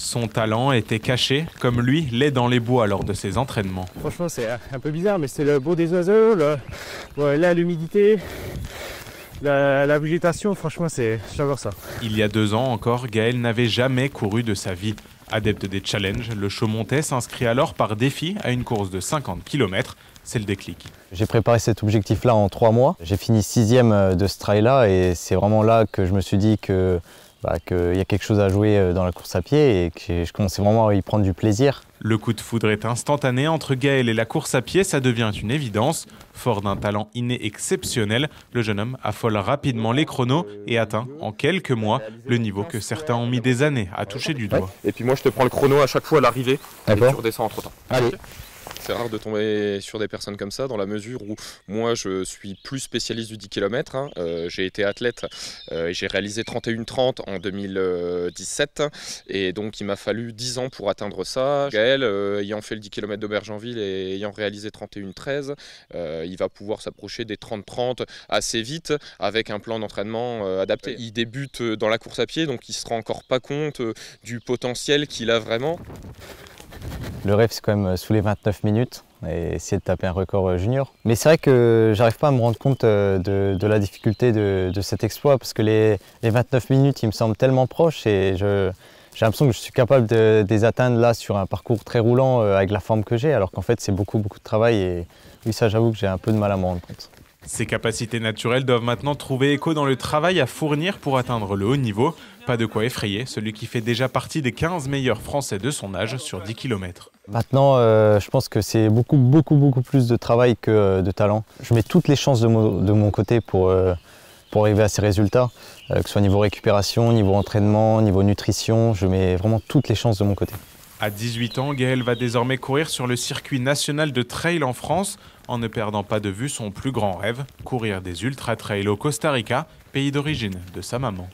Son talent était caché, comme lui l'est dans les bois lors de ses entraînements. Franchement, c'est un peu bizarre, mais c'est le beau des oiseaux, là, l'humidité, la végétation, franchement, j'adore ça. Il y a 2 ans encore, Gaël n'avait jamais couru de sa vie. Adepte des challenges, le Chaumontais s'inscrit alors par défi à une course de 50 km. C'est le déclic. J'ai préparé cet objectif-là en 3 mois. J'ai fini 6e de ce trail-là et c'est vraiment là que je me suis dit qu'il y a quelque chose à jouer dans la course à pied et que je commençais vraiment à y prendre du plaisir. Le coup de foudre est instantané entre Gaël et la course à pied, ça devient une évidence. Fort d'un talent inné exceptionnel, le jeune homme affole rapidement les chronos et atteint en quelques mois le niveau que certains ont mis des années à toucher du doigt. Et puis moi je te prends le chrono à chaque fois à l'arrivée et tu redescends entre temps. Allez. C'est rare de tomber sur des personnes comme ça dans la mesure où moi je suis plus spécialiste du 10 km. J'ai été athlète et j'ai réalisé 31:30 en 2017 et donc il m'a fallu 10 ans pour atteindre ça. Gaël, ayant fait le 10 km d'Aubergenville et ayant réalisé 31:13, il va pouvoir s'approcher des 30:30 assez vite avec un plan d'entraînement adapté. Il débute dans la course à pied donc il ne se rend encore pas compte du potentiel qu'il a vraiment. Le rêve, c'est quand même sous les 29 minutes et essayer de taper un record junior. Mais c'est vrai que j'arrive pas à me rendre compte de la difficulté de cet exploit parce que les 29 minutes, ils me semblent tellement proches et j'ai l'impression que je suis capable de les atteindre là sur un parcours très roulant avec la forme que j'ai, alors qu'en fait, c'est beaucoup de travail et oui, ça, j'avoue que j'ai un peu de mal à me rendre compte. Ses capacités naturelles doivent maintenant trouver écho dans le travail à fournir pour atteindre le haut niveau. Pas de quoi effrayer celui qui fait déjà partie des 15 meilleurs Français de son âge sur 10 km. Maintenant, je pense que c'est beaucoup plus de travail que de talent. Je mets toutes les chances de mon côté pour arriver à ces résultats, que ce soit niveau récupération, niveau entraînement, niveau nutrition. Je mets vraiment toutes les chances de mon côté. À 18 ans, Gaël va désormais courir sur le circuit national de trail en France, en ne perdant pas de vue son plus grand rêve, courir des ultra-trails au Costa Rica, pays d'origine de sa maman.